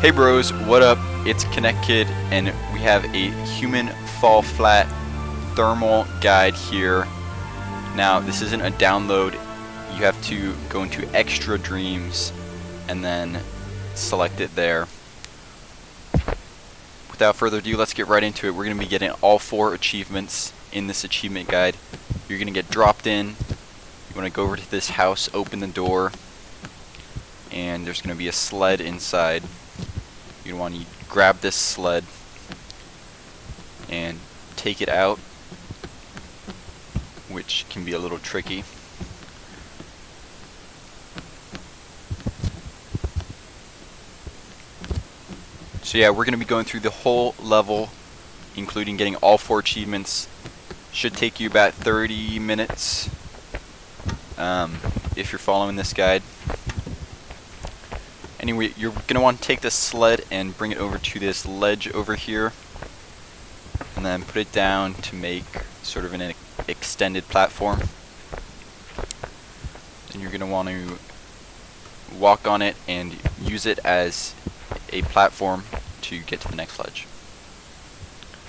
Hey bros, what up? It's Connect Kid, and we have a human fall flat thermal guide here. Now, this isn't a download. You have to go into Extra Dreams and then select it there. Without further ado, let's get right into it. We're going to be getting all 4 achievements in this achievement guide. You're going to get dropped in. You want to go over to this house, open the door, and there's going to be a sled inside. You want to grab this sled and take it out, which can be a little tricky. So yeah, we're going to be going through the whole level, including getting all 4 achievements. Should take you about 30 minutes if you're following this guide. Anyway, you're going to want to take this sled and bring it over to this ledge over here, and then put it down to make sort of an extended platform. Then you're going to want to walk on it and use it as a platform to get to the next ledge.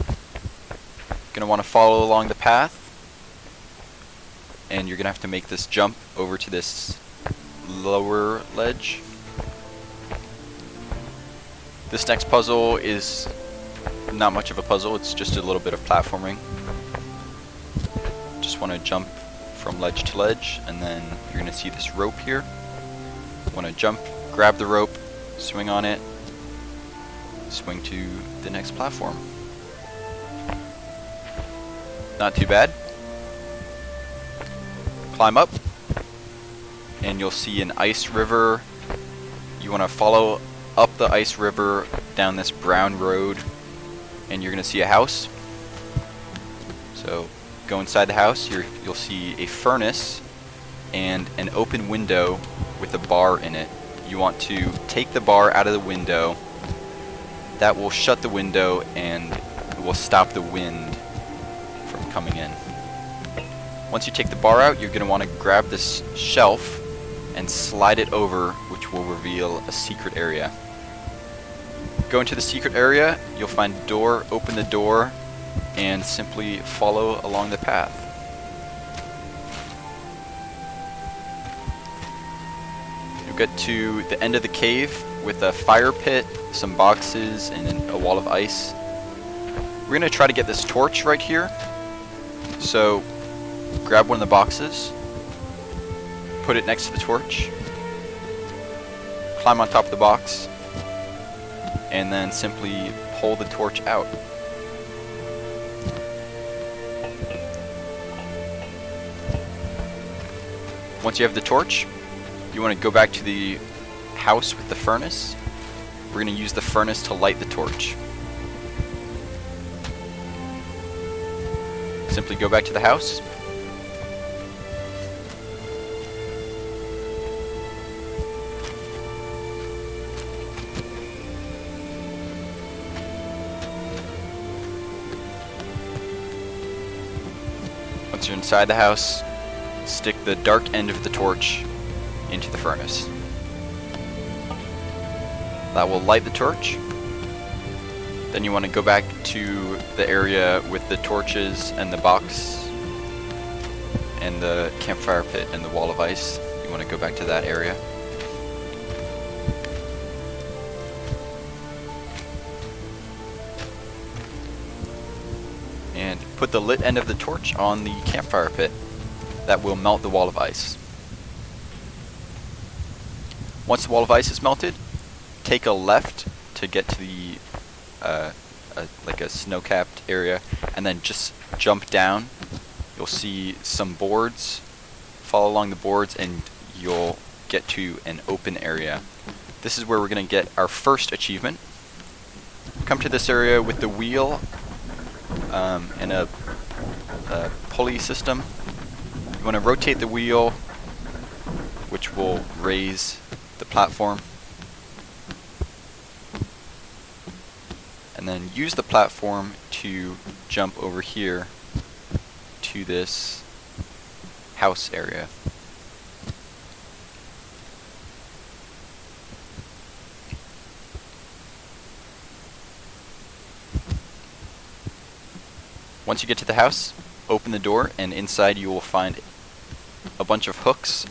You're going to want to follow along the path, and you're going to have to make this jump over to this lower ledge. This next puzzle is not much of a puzzle, it's just a little bit of platforming. Just want to jump from ledge to ledge, and then you're going to see this rope here. Want to jump, grab the rope, swing on it, swing to the next platform. Not too bad. Climb up, and you'll see an ice river. You want to follow up the ice river down this brown road, and you're going to see a house. So go inside the house. You'll see a furnace and an open window with a bar in it. You want to take the bar out of the window. That will shut the window and it will stop the wind from coming in. Once you take the bar out, you're going to want to grab this shelf and slide it over, which will reveal a secret area. Go into the secret area, you'll find a door, open the door, and simply follow along the path. You'll get to the end of the cave with a fire pit, some boxes, and a wall of ice. We're going to try to get this torch right here. So grab one of the boxes, put it next to the torch, climb on top of the box, and then simply pull the torch out. Once you have the torch, you want to go back to the house with the furnace. We're going to use the furnace to light the torch. Simply go back to the house. Once you're inside the house, stick the dark end of the torch into the furnace. That will light the torch. Then you want to go back to the area with the torches and the box and the campfire pit and the wall of ice. You want to go back to that area. And put the lit end of the torch on the campfire pit. That will melt the wall of ice. Once the wall of ice is melted, take a left to get to the like a snow-capped area, and then just jump down. You'll see some boards. Follow along the boards and you'll get to an open area. This is where we're going to get our first achievement. Come to this area with the wheel and a pulley system. You want to rotate the wheel, which will raise the platform. And then use the platform to jump over here to this house area. Once you get to the house, open the door, and inside you will find a bunch of hooks,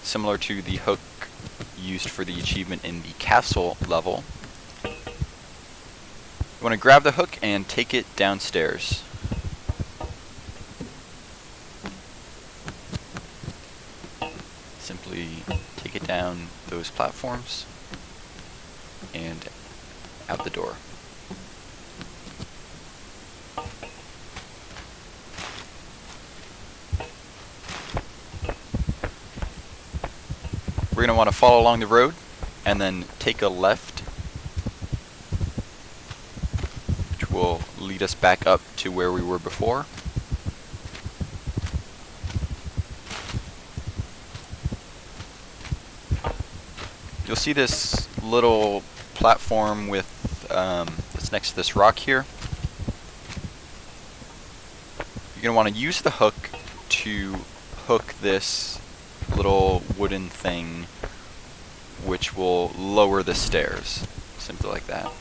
similar to the hook used for the achievement in the castle level. You want to grab the hook and take it downstairs. Simply take it down those platforms and out the door. We're going to want to follow along the road and then take a left, which will lead us back up to where we were before. You'll see this little platform with that's next to this rock here. You're going to want to use the hook to hook this little wooden thing, which will lower the stairs, simply like that.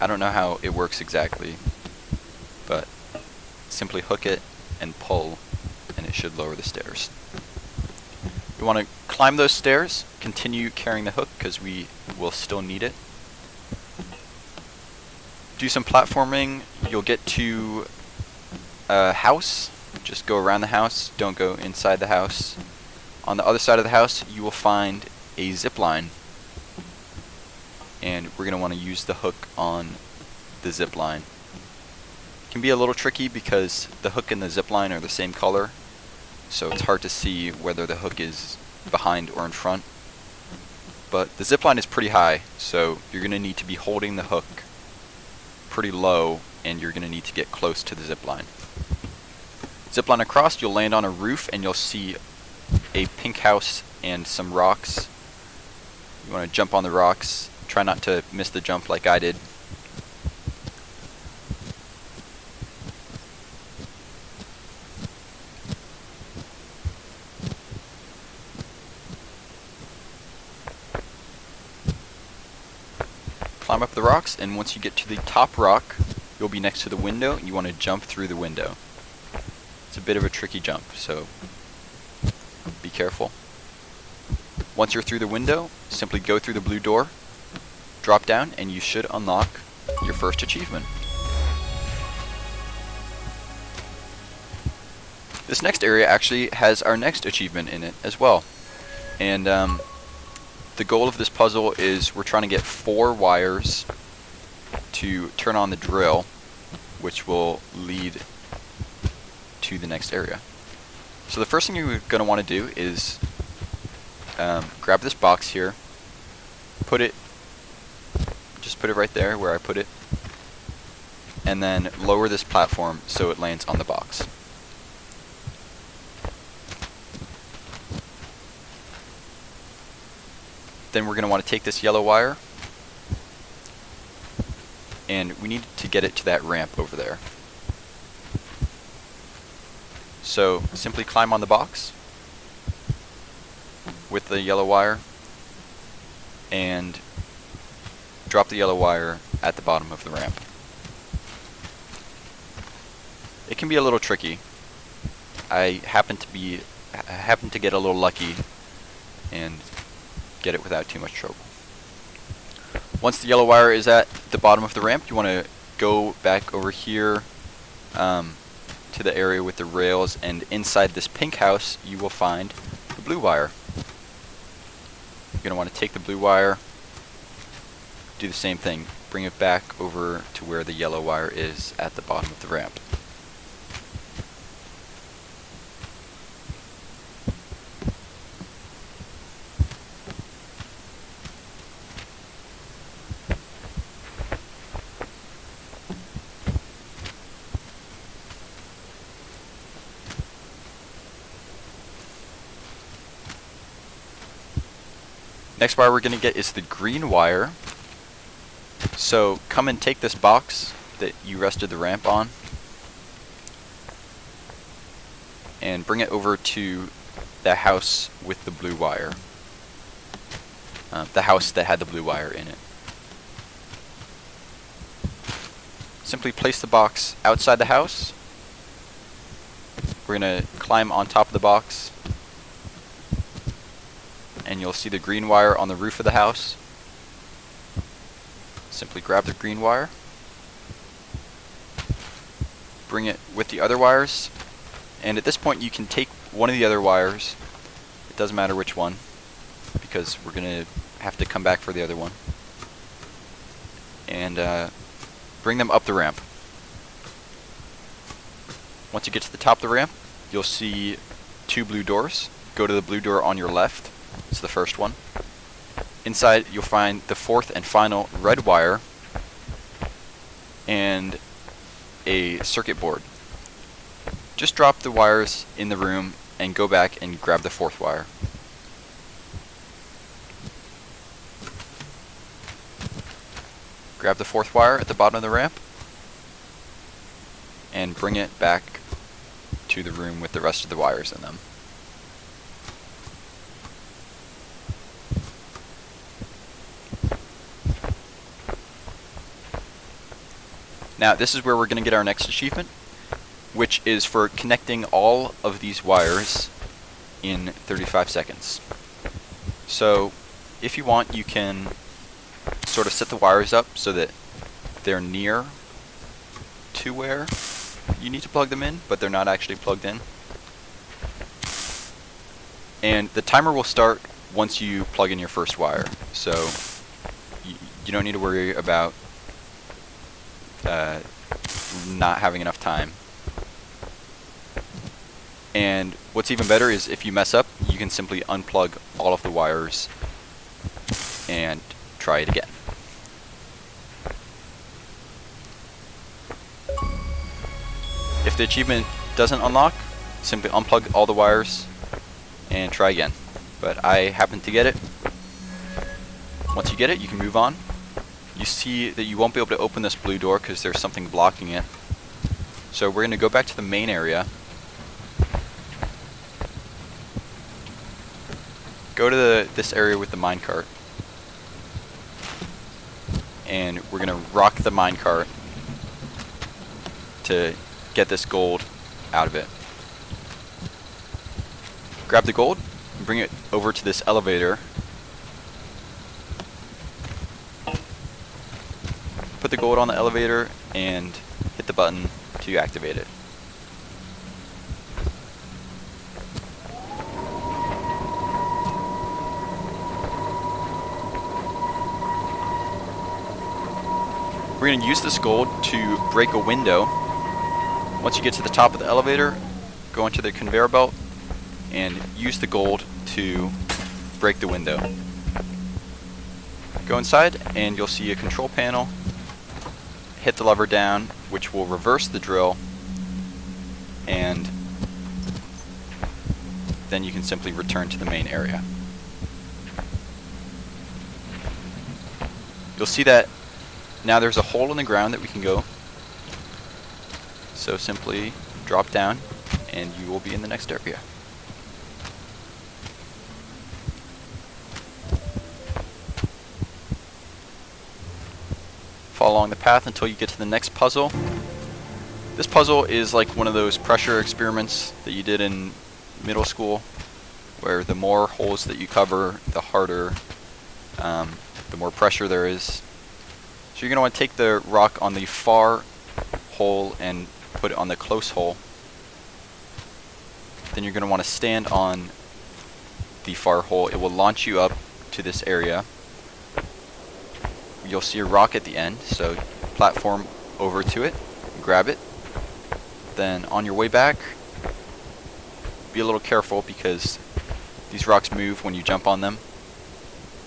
I don't know how it works exactly, but simply hook it and pull, and it should lower the stairs. You want to climb those stairs, continue carrying the hook because we will still need it. Do some platforming, you'll get to a house. Just go around the house, don't go inside the house. On the other side of the house, you will find a zip line. And we're going to want to use the hook on the zip line. It can be a little tricky because the hook and the zip line are the same color, so it's hard to see whether the hook is behind or in front. But the zip line is pretty high, so you're going to need to be holding the hook pretty low, and you're going to need to get close to the zip line. Zipline across, you'll land on a roof and you'll see a pink house and some rocks. You want to jump on the rocks. Try not to miss the jump like I did. Climb up the rocks, and once you get to the top rock, you'll be next to the window. You want to jump through the window. It's a bit of a tricky jump, so be careful. Once you're through the window, simply go through the blue door, drop down, and you should unlock your first achievement. This next area actually has our next achievement in it as well. And the goal of this puzzle is we're trying to get 4 wires to turn on the drill, which will lead to the next area. So the first thing you're going to want to do is grab this box here, just put it right there where I put it, and then lower this platform so it lands on the box. Then we're going to want to take this yellow wire, and we need to get it to that ramp over there. So simply climb on the box with the yellow wire and drop the yellow wire at the bottom of the ramp. It can be a little tricky. I happen to get a little lucky and get it without too much trouble. Once the yellow wire is at the bottom of the ramp, you want to go back over here to the area with the rails, and inside this pink house you will find the blue wire. You're going to want to take the blue wire, do the same thing, bring it back over to where the yellow wire is at the bottom of the ramp. Next wire we're going to get is the green wire. So come and take this box that you rested the ramp on and bring it over to the house with the blue wire. The house that had the blue wire in it. simply place the box outside the house. We're going to climb on top of the box, and you'll see the green wire on the roof of the house. Simply grab the green wire, bring it with the other wires, and at this point you can take one of the other wires, it doesn't matter which one, because we're going to have to come back for the other one, and bring them up the ramp. Once you get to the top of the ramp, you'll see 2 blue doors. Go to the blue door on your left. It's the first one. Inside, you'll find the 4th and final red wire and a circuit board. Just drop the wires in the room and go back and grab the 4th wire. Grab the 4th wire at the bottom of the ramp and bring it back to the room with the rest of the wires in them. Now this is where we're going to get our next achievement, which is for connecting all of these wires in 35 seconds. So if you want, you can sort of set the wires up so that they're near to where you need to plug them in, but they're not actually plugged in. And the timer will start once you plug in your first wire, so you don't need to worry about not having enough time. And what's even better is if you mess up, you can simply unplug all of the wires and try it again. If the achievement doesn't unlock, simply unplug all the wires and try again. But I happen to get it. Once you get it, you can move on. You see that you won't be able to open this blue door because there's something blocking it. So we're going to go back to the main area. Go to this area with the minecart. And we're going to rock the minecart to get this gold out of it. Grab the gold and bring it over to this elevator. Put the gold on the elevator and hit the button to activate it. We're going to use this gold to break a window. Once you get to the top of the elevator, go into the conveyor belt and use the gold to break the window. Go inside and you'll see a control panel. Hit the lever down, which will reverse the drill, and then you can simply return to the main area. You'll see that now there's a hole in the ground that we can go. So simply drop down and you will be in the next area. Follow along the path until you get to the next puzzle. This puzzle is like one of those pressure experiments that you did in middle school, where the more holes that you cover, the harder, the more pressure there is. So you're going to want to take the rock on the far hole and put it on the close hole. Then you're going to want to stand on the far hole. It will launch you up to this area. You'll see a rock at the end, so platform over to it, grab it. Then on your way back, be a little careful because these rocks move when you jump on them,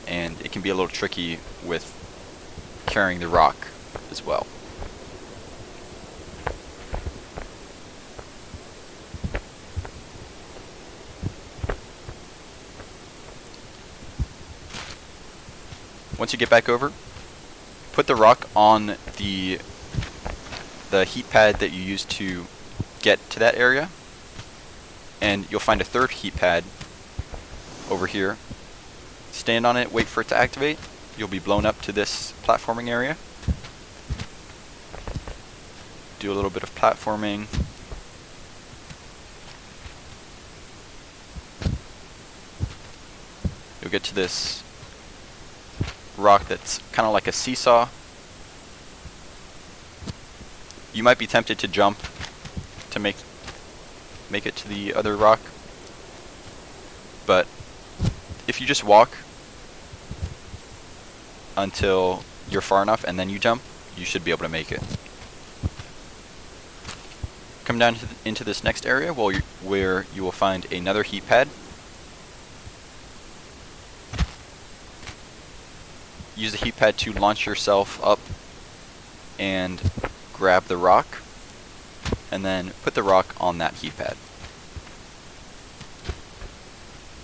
and it can be a little tricky with carrying the rock as well. Once you get back over, put the rock on the heat pad that you used to get to that area, and you'll find a third heat pad over here. Stand on it, wait for it to activate. You'll be blown up to this platforming area. do a little bit of platforming. You'll get to this rock that's kind of like a seesaw. You might be tempted to jump to make it to the other rock, but if you just walk until you're far enough and then you jump, you should be able to make it. Come down into this next area where you will find another heat pad. Use the heat pad to launch yourself up and grab the rock, and then put the rock on that heat pad.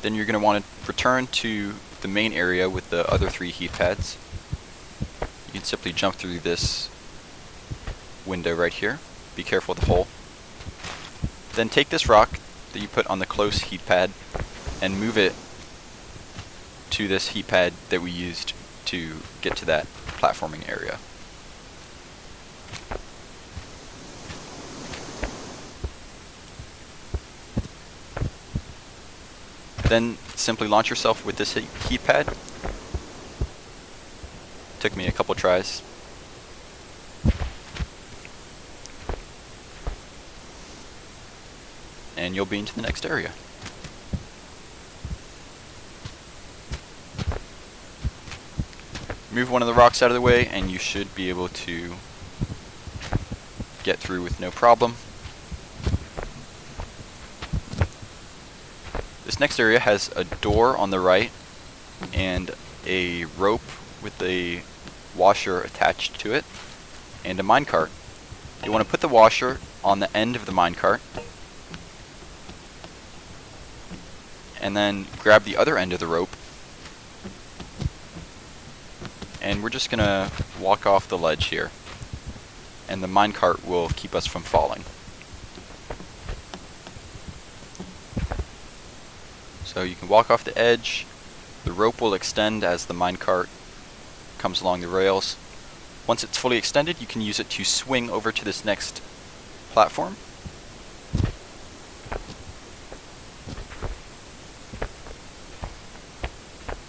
Then you're going to want to return to the main area with the other 3 heat pads. You can simply jump through this window right here. Be careful of the hole. Then take this rock that you put on the close heat pad and move it to this heat pad that we used to get to that platforming area. Then simply launch yourself with this heat pad. Took me a couple tries. And you'll be into the next area. Move one of the rocks out of the way and you should be able to get through with no problem. This next area has a door on the right and a rope with a washer attached to it and a minecart. You want to put the washer on the end of the minecart and then grab the other end of the rope, and we're just going to walk off the ledge here, and the minecart will keep us from falling. So you can walk off the edge, the rope will extend as the minecart comes along the rails. Once it's fully extended, you can use it to swing over to this next platform.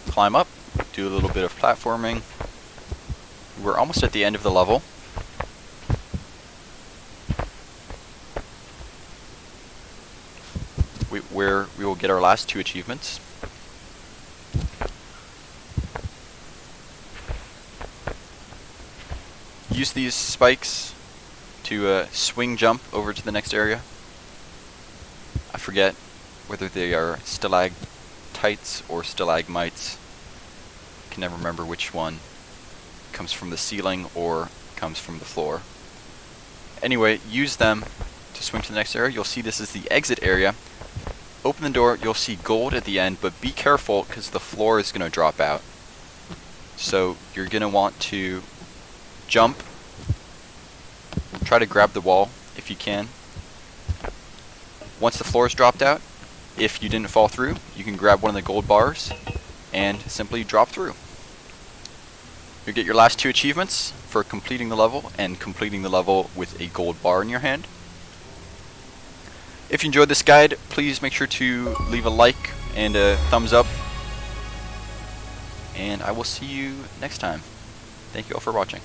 Climb up, do a little bit of platforming. We're almost at the end of the level. Where we will get our last 2 achievements. Use these spikes to swing jump over to the next area. I forget whether they are stalactites or stalagmites. Can never remember which one comes from the ceiling or comes from the floor. Anyway, use them to swing to the next area. You'll see this is the exit area. Open the door, you'll see gold at the end, but be careful because the floor is going to drop out. So you're going to want to jump, try to grab the wall if you can. Once the floor is dropped out, if you didn't fall through, you can grab one of the gold bars and simply drop through. You'll get your last 2 achievements for completing the level and completing the level with a gold bar in your hand. If you enjoyed this guide, please make sure to leave a like and a thumbs up. And I will see you next time. Thank you all for watching.